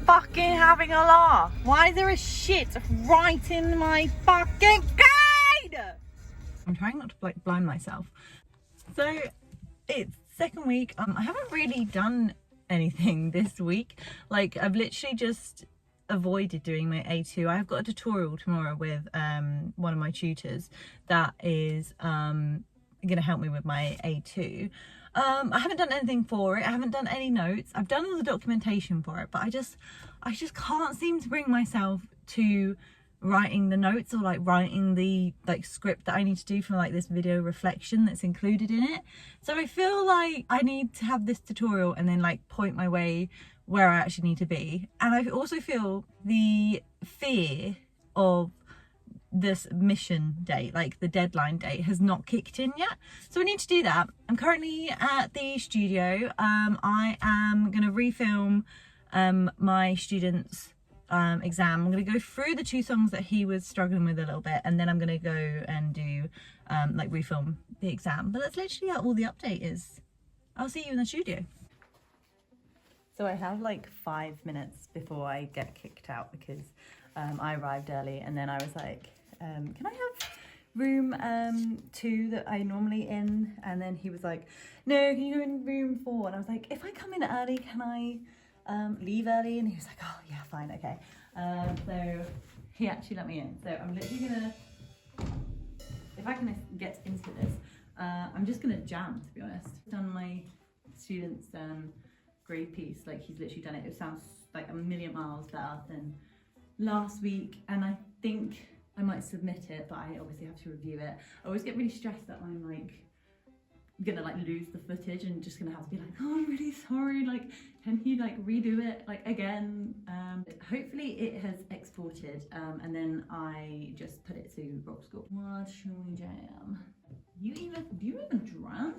fucking having a laugh. Why is there a shit right in my fucking guide? I'm trying not to like blind myself. So it's second week. I haven't really done anything this week. Like I've literally just avoided doing my A2. I've got a tutorial tomorrow with one of my tutors that is gonna help me with my A2. I haven't done anything for it. I haven't done any notes. I've done all the documentation for it, but I just can't seem to bring myself to writing the notes or like writing the like script that I need to do for like this video reflection that's included in it. So I feel like I need to have this tutorial and then like point my way where I actually need to be. And I also feel the fear of this mission date, like the deadline date, has not kicked in yet, so I need to do that. I'm currently at the studio. I am going to refilm my student's exam. I'm going to go through the 2 songs that he was struggling with a little bit, and then I'm going to go and do like refilm the exam. But that's literally all the update is. I'll see you in the studio. So I have like 5 minutes before I get kicked out because I arrived early, and then I was like, can I have room 2 that I normally in? And then he was like, no, can you go in room 4? And I was like, if I come in early, can I leave early? And he was like, oh yeah, fine, okay. So he actually let me in. So I'm literally gonna, if I can get into this, I'm just gonna jam, to be honest. I've done my student's grade piece, like he's literally done it. It sounds like a million miles better than last week, and I think I might submit it, but I obviously have to review it. I always get really stressed that I'm like gonna like lose the footage and just gonna have to be like, oh, I'm really sorry, like can you like redo it like again? Hopefully it has exported, and then I just put it to rock school. What should we jam? Do you even drum?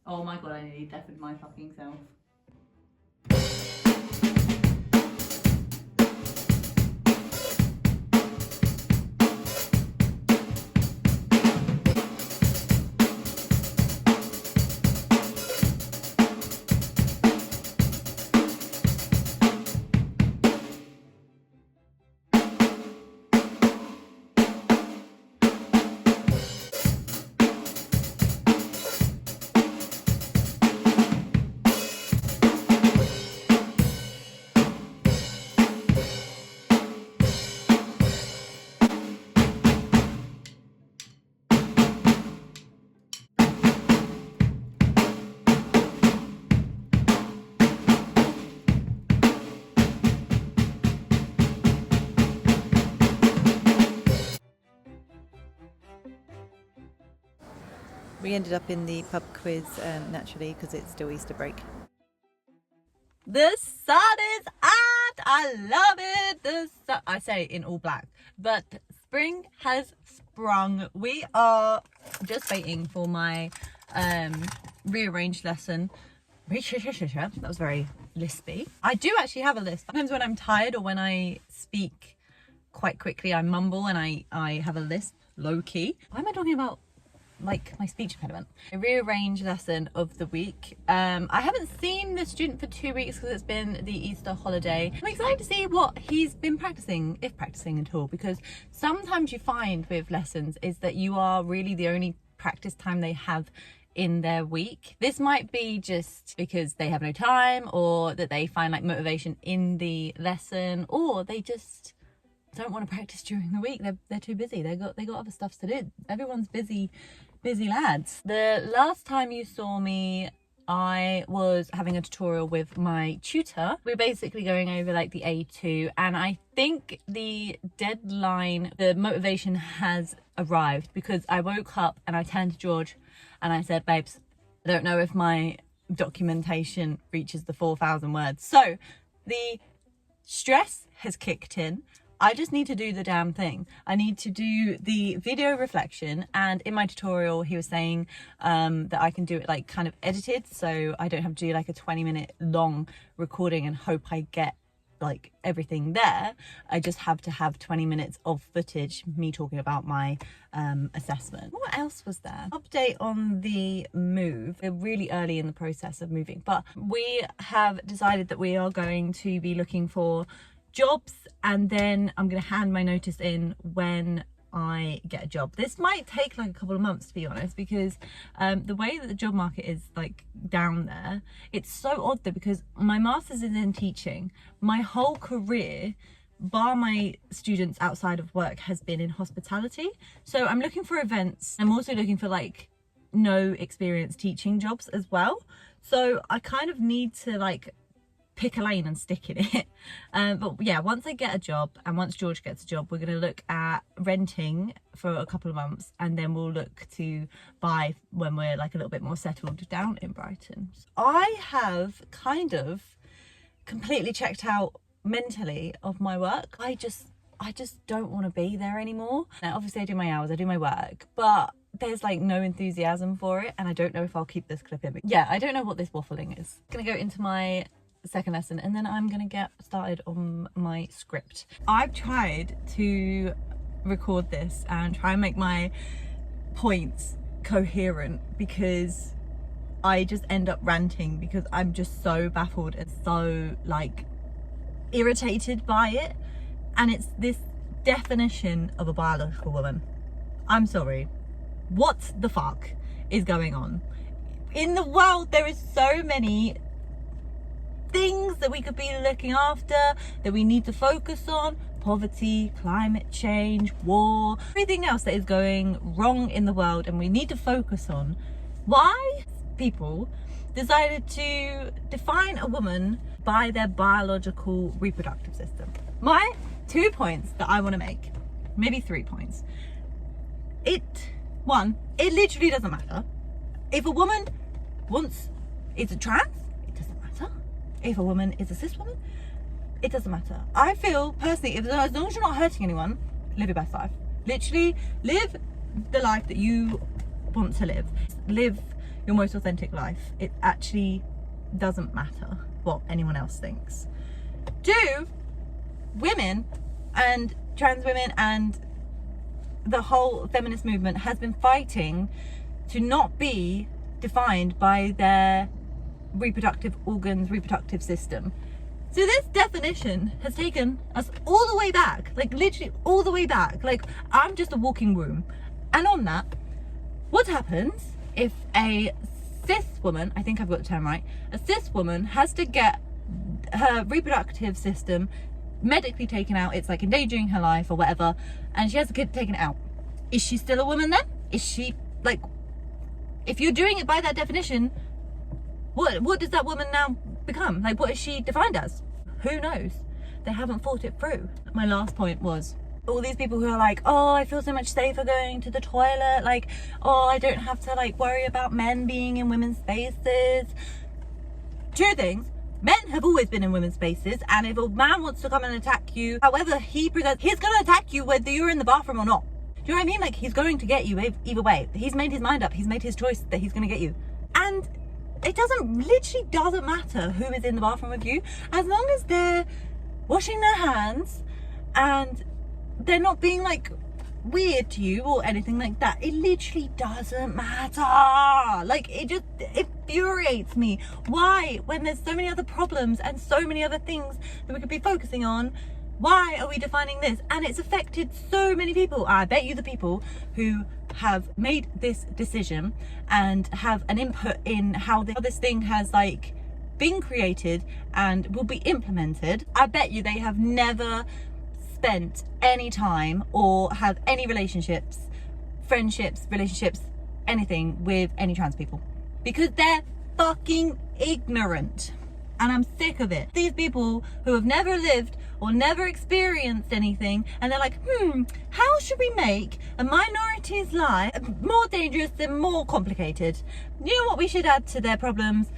Oh my god, I nearly deafened my fucking self. We ended up in the pub quiz naturally because it's still Easter break. The sun is out! I love it! I say in all black, but spring has sprung. We are just waiting for my rearranged lesson. That was very lispy. I do actually have a list. Sometimes when I'm tired or when I speak quite quickly, I mumble and I have a lisp low key. Why am I talking about like my speech impediment? A rearranged lesson of the week. I haven't seen the student for 2 weeks because it's been the Easter holiday. I'm excited to see what he's been practicing, if practicing at all, because sometimes you find with lessons is that you are really the only practice time they have in their week. This might be just because they have no time, or that they find like motivation in the lesson, or they just don't want to practice during the week. They're too busy. They got other stuff to do. Everyone's busy lads. The last time you saw me, I was having a tutorial with my tutor. We're basically going over like the A2, and I think the deadline, the motivation has arrived, because I woke up and I turned to George and I said, babes, I don't know if my documentation reaches the 4,000 words. So the stress has kicked in. I just need to do the damn thing. I need to do the video reflection, and in my tutorial he was saying that I can do it like kind of edited, so I don't have to do like a 20-minute long recording and hope I get like everything there. I just have to have 20 minutes of footage, me talking about my assessment. What else was there? Update on the move. We're really early in the process of moving, but we have decided that we are going to be looking for jobs, and then I'm going to hand my notice in when I get a job. This might take like a couple of months, to be honest, because the way that the job market is like down there, it's so odd though, because my master's is in teaching. My whole career, bar my students outside of work, has been in hospitality. So I'm looking for events. I'm also looking for like no experience teaching jobs as well. So I kind of need to like pick a lane and stick in it. But yeah, once I get a job and once George gets a job, we're going to look at renting for a couple of months, and then we'll look to buy when we're like a little bit more settled down in Brighton. I have kind of completely checked out mentally of my work. I just don't want to be there anymore. Now obviously I do my hours, I do my work, but there's like no enthusiasm for it, and I don't know if I'll keep this clip in. But yeah, I don't know what this waffling is. I'm gonna go into my second lesson and then I'm gonna get started on my script. I've tried to record this and try and make my points coherent, because I just end up ranting because I'm just so baffled and so like irritated by it. And it's this definition of a biological woman. I'm sorry, what the fuck is going on in the world? There is so many things that we could be looking after, that we need to focus on: poverty, climate change, war, everything else that is going wrong in the world, and we need to focus on. Why people decided to define a woman by their biological reproductive system? My 2 points that I want to make, maybe 3 points. One, it literally doesn't matter. If a woman is a trans, it doesn't matter. If a woman is a cis woman, it doesn't matter. I feel personally, as long as you're not hurting anyone, live your best life. Literally live the life that you want to live. Live your most authentic life. It actually doesn't matter what anyone else thinks. Women and trans women and the whole feminist movement has been fighting to not be defined by their reproductive organs, reproductive system. So this definition has taken us all the way back, like literally all the way back. Like, I'm just a walking womb. And on that, what happens if a cis woman, I think I've got the term right, a cis woman has to get her reproductive system medically taken out? It's like endangering her life or whatever, and she has a kid taken out. Is she still a woman then? Is she, like, if you're doing it by that definition, what does that woman now become? Like, what is she defined as? Who knows? They haven't thought it through. My last point was all these people who are like, oh, I feel so much safer going to the toilet, like, oh, I don't have to like worry about men being in women's spaces. 2 things: men have always been in women's spaces, and if a man wants to come and attack you, however he presents, he's going to attack you whether you're in the bathroom or not. Do you know what I mean? Like, he's going to get you either way. He's made his mind up. He's made his choice that he's going to get you. And it literally doesn't matter who is in the bathroom with you, as long as they're washing their hands and they're not being like weird to you or anything like that. It literally doesn't matter. Like, it just infuriates me. Why, when there's so many other problems and so many other things that we could be focusing on, why are we defining this? And it's affected so many people. I bet you the people who have made this decision and have an input in how this thing has like been created and will be implemented, I bet you they have never spent any time or have any relationships, friendships, relationships, anything with any trans people, because they're fucking ignorant. And I'm sick of it. These people who have never lived or never experienced anything, and they're like, how should we make a minority's life more dangerous and more complicated? You know what we should add to their problems?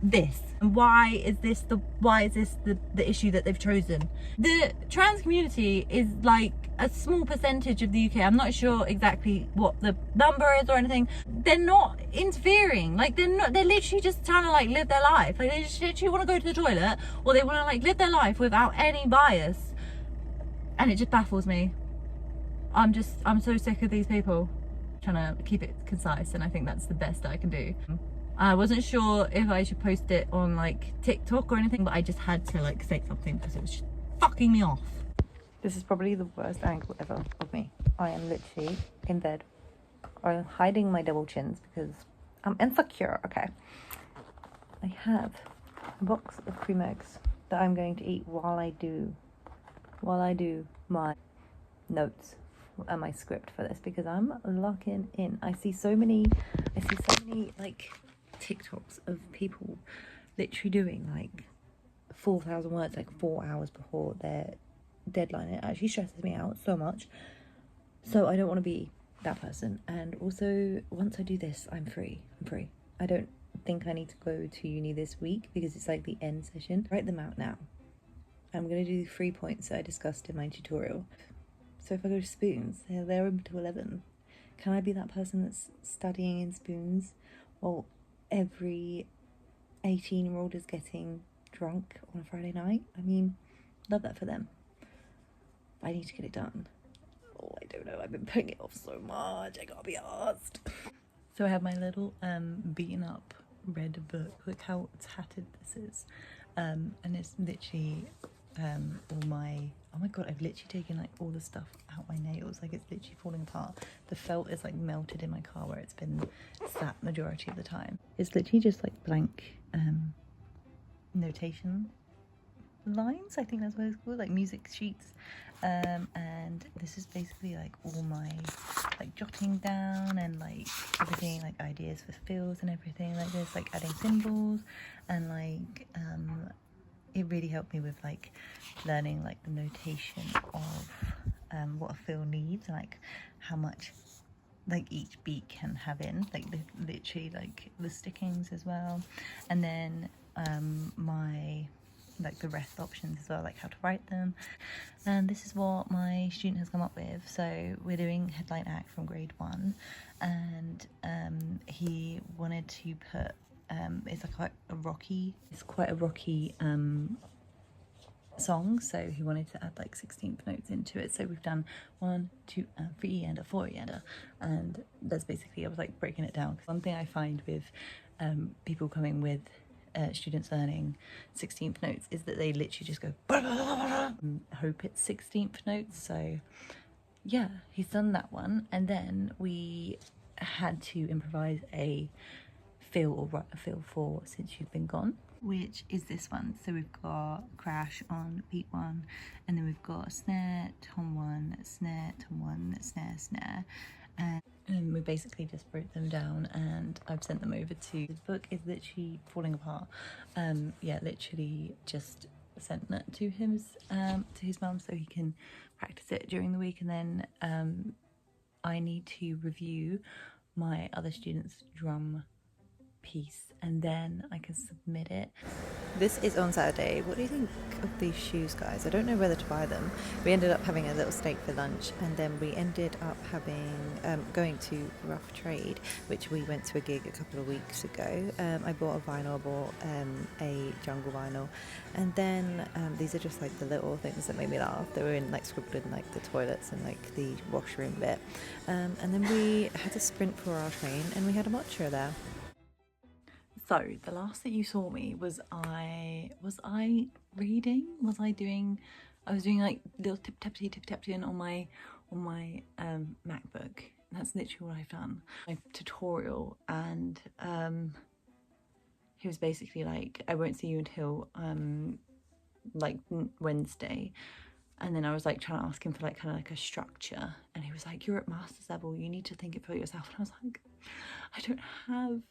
this? And why is this the issue that they've chosen? The trans community is like a small percentage of the UK. I'm not sure exactly what the number is or anything. They're not interfering. Like they're literally just trying to like live their life. Like they just literally want to go to the toilet, or they want to like live their life without any bias. And it just baffles me. I'm so sick of these people. Trying to keep it concise, and I think that's the best that I can do. I wasn't sure if I should post it on like TikTok or anything, but I just had to like say something because it was just fucking me off. This is probably the worst angle ever of me. I am literally in bed. I'm hiding my double chins because I'm insecure. Okay. I have a box of cream eggs that I'm going to eat while I do my notes and my script for this, because I'm locking in. I see so many like TikToks of people literally doing like 4,000 words like 4 hours before their deadline. It actually stresses me out so much, so I don't want to be that person. And also, once I do this, I'm free. I don't think I need to go to uni this week because it's like the end session. Write them out now. I'm going to do the 3 points that I discussed in my tutorial. So if I go to Spoons, they're open to 11. Can I be that person that's studying in Spoons while every 18-year-old is getting drunk on a Friday night? I mean, love that for them. I need to get it done. Oh, I don't know. I've been putting it off so much. I gotta be asked. So I have my little beaten up red book. Look how tattered this is. And it's literally all my, oh my god, I've literally taken like all the stuff out my nails. Like it's literally falling apart. The felt is like melted in my car where it's been sat majority of the time. It's literally just like blank notation lines, I think that's what it's called, like music sheets. And this is basically like all my like jotting down and like everything, like ideas for fills and everything like this, like adding symbols, and like it really helped me with like learning like the notation of what a fill needs, like how much like each beat can have in, like literally like the stickings as well. And then my like the rest options as well, like how to write them. And this is what my student has come up with. So we're doing headline act from grade 1, and he wanted to put it's like quite a rocky song, so he wanted to add like 16th notes into it. So we've done 1, 2, 3 and a 4 and that's basically, I was like breaking it down. One thing I find with people coming with students learning 16th notes is that they literally just go and hope it's 16th notes. So yeah, he's done that one, and then we had to improvise a fill or write a fill for Since You've Been Gone, which is this one. So we've got crash on beat 1, and then we've got snare, tom 1, snare, tom 1, snare, snare, and we basically just wrote them down, and I've sent them over to his book. Is literally falling apart. Yeah, literally just sent that to his mum so he can practice it during the week, and then I need to review my other students' drum piece and then I can submit it. This is on Saturday. What do you think of these shoes, guys? I don't know whether to buy them. We ended up having a little steak for lunch, and then we ended up having going to Rough Trade, which we went to a gig a couple of weeks ago. I bought a vinyl, I bought a jungle vinyl, and then these are just like the little things that made me laugh. They were in like scribbled in like the toilets and like the washroom bit, and then we had to sprint for our train, and we had a matcha there. So the last that you saw me was I reading? I was doing like little tip-tapping on my MacBook. That's literally what I've done. My tutorial, and he was basically like, I won't see you until like Wednesday. And then I was like trying to ask him for like kind of like a structure, and he was like, you're at master's level, you need to think it for yourself. And I was like, I don't have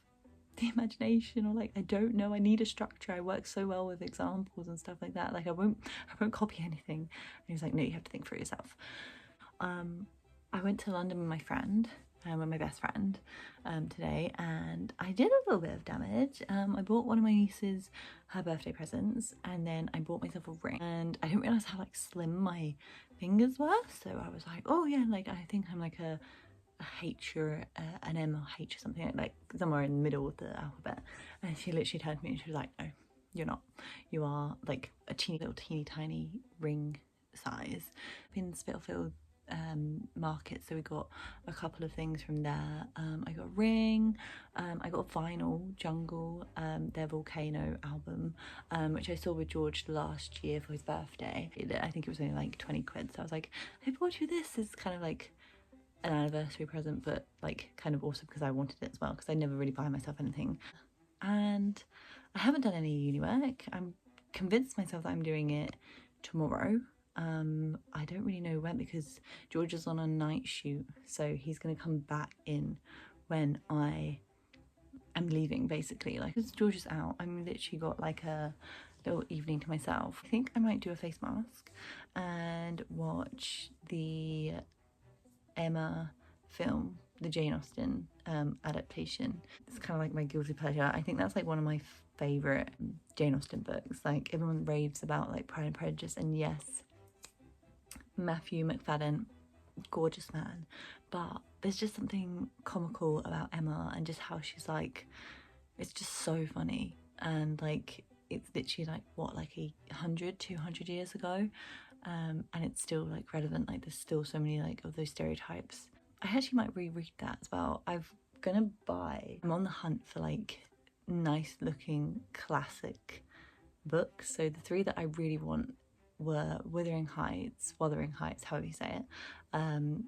the imagination, or like I don't know, I need a structure. I work so well with examples and stuff like that, like I won't copy anything. And he was like, no, you have to think for yourself. I went to London with my friend, with my best friend today, and I did a little bit of damage. I bought one of my nieces her birthday presents, and then I bought myself a ring, and I didn't realise how like slim my fingers were, so I was like, oh yeah, like I think I'm like a H or an M or H or something, like somewhere in the middle of the alphabet. And she literally turned to me and she was like, no, you're not, you are like a teeny tiny ring size. In Spitalfield market, so we got a couple of things from there. I got a ring, I got a vinyl Jungle, their Volcano album, which I saw with George last year for his birthday. I think it was only like 20 quid, so I was like, I bought you this. It's kind of like an anniversary present, but like kind of awesome because I wanted it as well, because I never really buy myself anything. And I haven't done any uni work. I'm convinced myself that I'm doing it tomorrow. I don't really know when, because George is on a night shoot, so he's gonna come back in when I am leaving, basically. Like, because George is out, I'm literally got like a little evening to myself. I think I might do a face mask and watch the Emma film, the Jane Austen adaptation. It's kind of like my guilty pleasure. I think that's like one of my favourite Jane Austen books. Like, everyone raves about like Pride and Prejudice, and yes, Matthew McFadden, gorgeous man, but there's just something comical about Emma and just how she's like, it's just so funny, and like it's literally like what, like 200 years ago, and it's still like relevant. Like, there's still so many like of those stereotypes. I actually might reread that as well. I'm on the hunt for like nice looking classic books, so the three that I really want were Wuthering Heights, however you say it,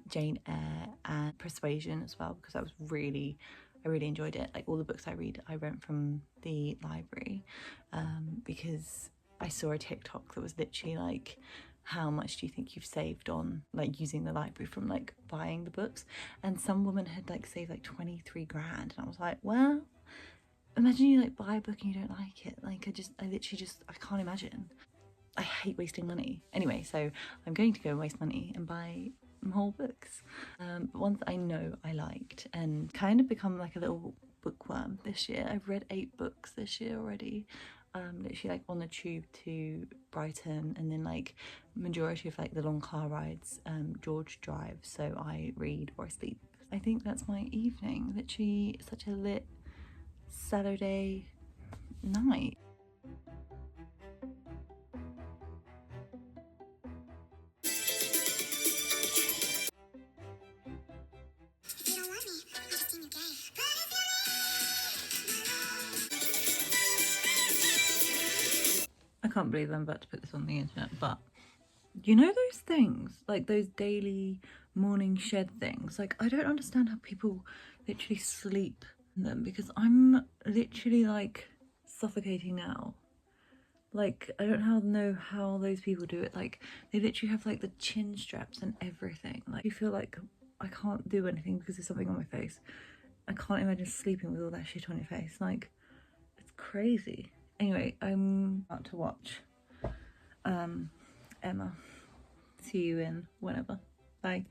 Jane Eyre, and Persuasion as well, because I really enjoyed it. Like, all the books I read, I rent from the library, because I saw a TikTok that was literally like, how much do you think you've saved on like using the library from like buying the books? And some woman had like saved like 23 grand, and I was like, well, imagine you like buy a book and you don't like it. Like, I can't imagine. I hate wasting money. Anyway, so I'm going to go and waste money and buy more books, but ones that I know I liked, and kind of become like a little bookworm this year. I've read 8 books this year already, literally like on the tube to Brighton, and then like majority of like the long car rides, George drives, so I read or I sleep. I think that's my evening. Literally such a lit Saturday night. I can't believe I'm about to put this on the internet, but you know those things, like those daily morning shed things? Like, I don't understand how people literally sleep in them, because I'm literally like suffocating now. Like, I don't know how those people do it. Like, they literally have like the chin straps and everything. Like, you feel like I can't do anything because there's something on my face. I can't imagine sleeping with all that shit on your face. Like, it's crazy. Anyway, I'm about to watch Emma. See you in whenever. Bye.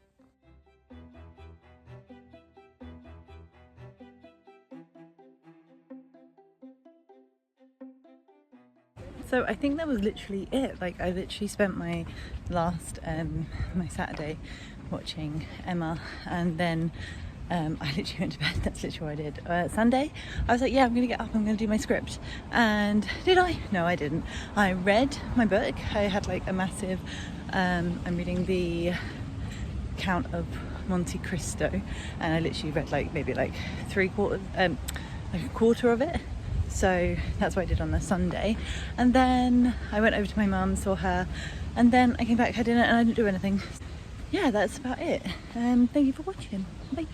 So I think that was literally it. Like, I literally spent my last my Saturday watching Emma, and then I literally went to bed. That's literally what I did. Sunday, I was like, yeah, I'm gonna get up, I'm gonna do my script. And did I? No, I didn't. I read my book. I had like a massive, I'm reading the Count of Monte Cristo, and I literally read like maybe like like a quarter of it. So that's what I did on the Sunday. And then I went over to my mum, saw her, and then I came back, had dinner, and I didn't do anything. Yeah, that's about it. Thank you for watching. Bye.